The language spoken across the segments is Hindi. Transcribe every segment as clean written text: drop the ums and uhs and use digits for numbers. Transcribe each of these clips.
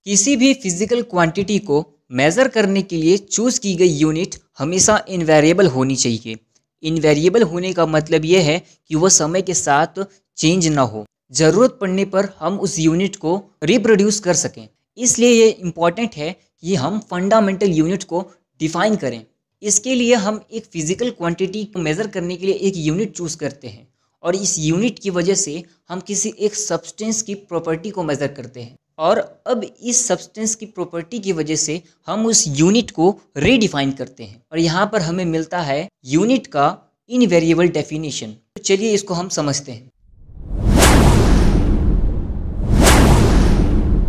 किसी भी फिजिकल क्वांटिटी को मेज़र करने के लिए चूज़ की गई यूनिट हमेशा इनवेरिएबल होनी चाहिए। इनवेरिएबल होने का मतलब यह है कि वह समय के साथ चेंज ना हो, ज़रूरत पड़ने पर हम उस यूनिट को रिप्रोड्यूस कर सकें। इसलिए ये इम्पॉर्टेंट है कि हम फंडामेंटल यूनिट को डिफ़ाइन करें। इसके लिए हम एक फिजिकल क्वांटिटी को मेज़र करने के लिए एक यूनिट चूज़ करते हैं और इस यूनिट की वजह से हम किसी एक सब्सटेंस की प्रॉपर्टी को मेज़र करते हैं और अब इस सब्सटेंस की प्रॉपर्टी की वजह से हम उस यूनिट को रीडिफाइन करते हैं और यहाँ पर हमें मिलता है यूनिट का इनवेरिएबल डेफिनेशन। तो चलिए इसको हम समझते हैं।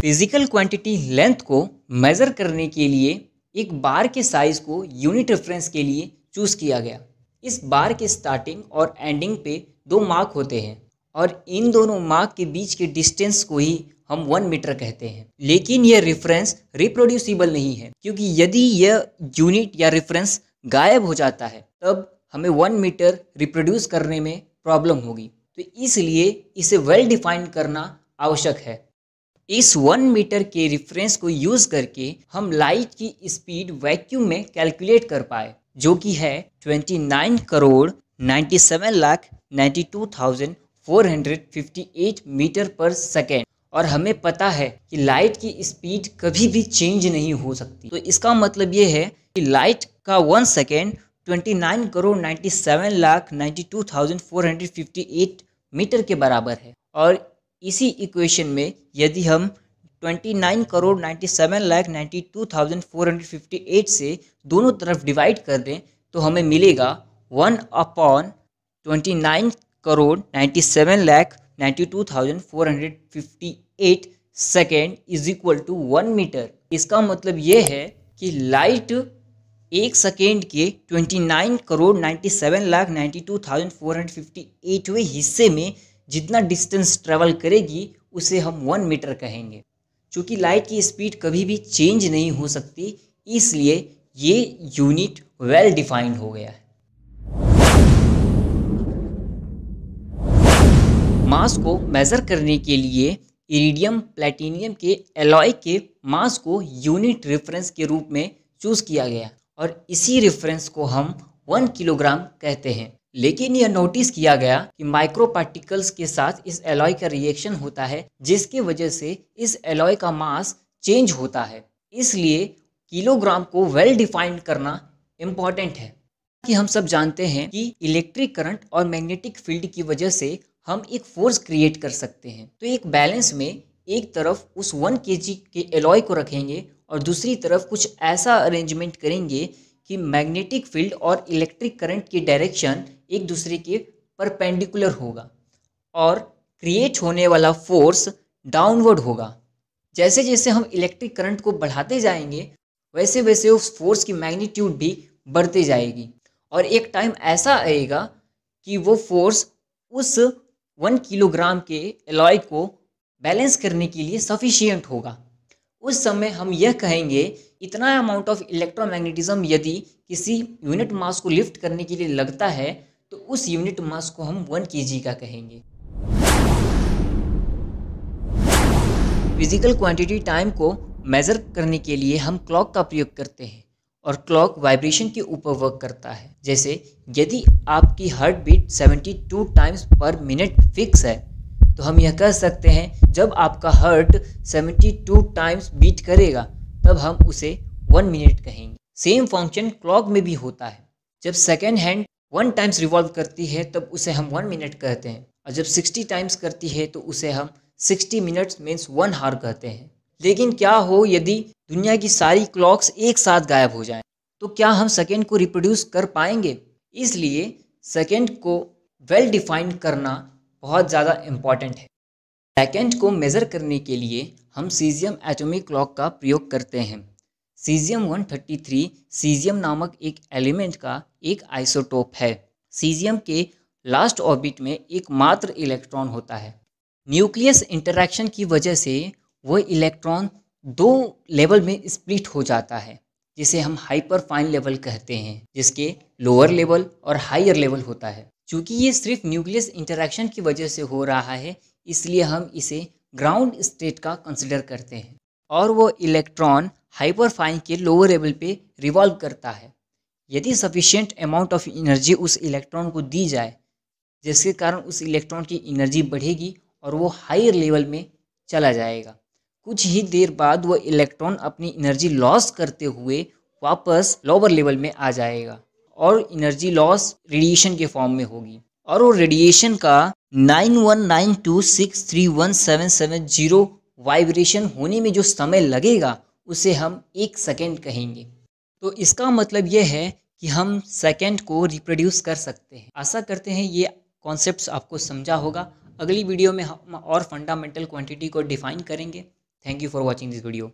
फिजिकल क्वांटिटी लेंथ को मेज़र करने के लिए एक बार के साइज़ को यूनिट रेफरेंस के लिए चूज़ किया गया। इस बार के स्टार्टिंग और एंडिंग पे 2 मार्क होते हैं और इन दोनों मार्क के बीच के डिस्टेंस को ही हम 1 मीटर कहते हैं। लेकिन यह रेफरेंस रिप्रोड्यूसिबल नहीं है, क्योंकि यदि यह यूनिट या रेफरेंस गायब हो जाता है तब हमें 1 मीटर रिप्रोड्यूस करने में प्रॉब्लम होगी। तो इसलिए इसे वेल डिफाइन करना आवश्यक है। इस 1 मीटर के रेफरेंस को यूज़ करके हम लाइट की स्पीड वैक्यूम में कैलकुलेट कर पाए, जो कि है 29,97,92,458 मीटर पर सेकेंड। और हमें पता है कि लाइट की स्पीड कभी भी चेंज नहीं हो सकती। तो इसका मतलब ये है कि लाइट का 1 सेकेंड 29,97,92,458 मीटर के बराबर है। और इसी इक्वेशन में यदि हम 29,97,92,458 से दोनों तरफ डिवाइड कर दें तो हमें मिलेगा 1/97,92,458 second is equal to 1 metre. इसका मतलब ये है कि लाइट 1 सेकेंड के 29,97,92,458वें हिस्से में जितना डिस्टेंस ट्रेवल करेगी उसे हम 1 मीटर कहेंगे। चूँकि लाइट की स्पीड कभी भी चेंज नहीं हो सकती, इसलिए ये यूनिट वेल डिफाइंड हो गया है। मास को मेज़र करने के लिए इरिडियम प्लैटिनियम के एलॉय के मास को यूनिट रेफरेंस के रूप में चूज़ किया गया और इसी रेफरेंस को हम 1 किलोग्राम कहते हैं। लेकिन यह नोटिस किया गया कि माइक्रो पार्टिकल्स के साथ इस एलॉय का रिएक्शन होता है, जिसकी वजह से इस एलॉय का मास चेंज होता है। इसलिए किलोग्राम को वेल डिफाइंड करना इम्पॉर्टेंट है। कि हम सब जानते हैं कि इलेक्ट्रिक करंट और मैग्नेटिक फील्ड की वजह से हम एक फोर्स क्रिएट कर सकते हैं। तो एक बैलेंस में एक तरफ उस 1 kg के एलॉय को रखेंगे और दूसरी तरफ कुछ ऐसा अरेंजमेंट करेंगे कि मैग्नेटिक फील्ड और इलेक्ट्रिक करंट की डायरेक्शन एक दूसरे के परपेंडिकुलर होगा और क्रिएट होने वाला फोर्स डाउनवर्ड होगा। जैसे जैसे हम इलेक्ट्रिक करंट को बढ़ाते जाएंगे वैसे वैसे उस फोर्स की मैग्नीट्यूड भी बढ़ती जाएगी और एक टाइम ऐसा आएगा कि वो फोर्स उस 1 किलोग्राम के एलॉय को बैलेंस करने के लिए सफिशिएंट होगा। उस समय हम यह कहेंगे इतना अमाउंट ऑफ इलेक्ट्रोमैग्नेटिज्म यदि किसी यूनिट मास को लिफ्ट करने के लिए लगता है तो उस यूनिट मास को हम 1 kg का कहेंगे। फिजिकल क्वांटिटी टाइम को मेज़र करने के लिए हम क्लॉक का प्रयोग करते हैं और क्लॉक वाइब्रेशन के ऊपर वर्क करता है। जैसे यदि आपकी heart beat 72 times per minute fix है तो हम यह कह सकते हैं जब आपका हार्ट 72 टाइम्स बीट करेगा तब हम उसे 1 मिनट कहेंगे। सेम फंक्शन क्लॉक में भी होता है। जब सेकेंड हैंड 1 टाइम्स रिवॉल्व करती है तब उसे हम 1 मिनट कहते हैं और जब 60 टाइम्स करती है तो उसे हम 60 मिनट्स मीन्स 1 आवर कहते हैं। लेकिन क्या हो यदि दुनिया की सारी क्लॉक्स एक साथ गायब हो जाएं, तो क्या हम सेकेंड को रिप्रोड्यूस कर पाएंगे? इसलिए सेकेंड को वेल डिफाइंड करना बहुत ज़्यादा इम्पॉर्टेंट है। सेकेंड को मेज़र करने के लिए हम सीजियम एटॉमिक क्लॉक का प्रयोग करते हैं। सीजियम 133 सीजियम नामक एक एलिमेंट का एक आइसोटोप है। सीजियम के लास्ट ऑर्बिट में एकमात्र इलेक्ट्रॉन होता है। न्यूक्लियस इंटरैक्शन की वजह से वह इलेक्ट्रॉन 2 लेवल में स्प्लिट हो जाता है, जिसे हम हाइपर फाइन लेवल कहते हैं, जिसके लोअर लेवल और हायर लेवल होता है। चूँकि ये सिर्फ न्यूक्लियस इंटरैक्शन की वजह से हो रहा है, इसलिए हम इसे ग्राउंड स्टेट का कंसिडर करते हैं। और वो इलेक्ट्रॉन हाइपरफाइन के लोअर लेवल पे रिवॉल्व करता है। यदि सफिशिएंट अमाउंट ऑफ एनर्जी उस इलेक्ट्रॉन को दी जाए, जिसके कारण उस इलेक्ट्रॉन की एनर्जी बढ़ेगी और वो हायर लेवल में चला जाएगा। कुछ ही देर बाद वो इलेक्ट्रॉन अपनी एनर्जी लॉस करते हुए वापस लोअर लेवल में आ जाएगा और एनर्जी लॉस रेडिएशन के फॉर्म में होगी। और वो रेडिएशन का 9192631770 वाइब्रेशन होने में जो समय लगेगा उसे हम 1 सेकेंड कहेंगे। तो इसका मतलब यह है कि हम सेकेंड को रिप्रोड्यूस कर सकते हैं। आशा करते हैं ये कॉन्सेप्ट्स आपको समझा होगा। अगली वीडियो में हम और फंडामेंटल क्वांटिटी को डिफाइन करेंगे। Thank you for watching this video.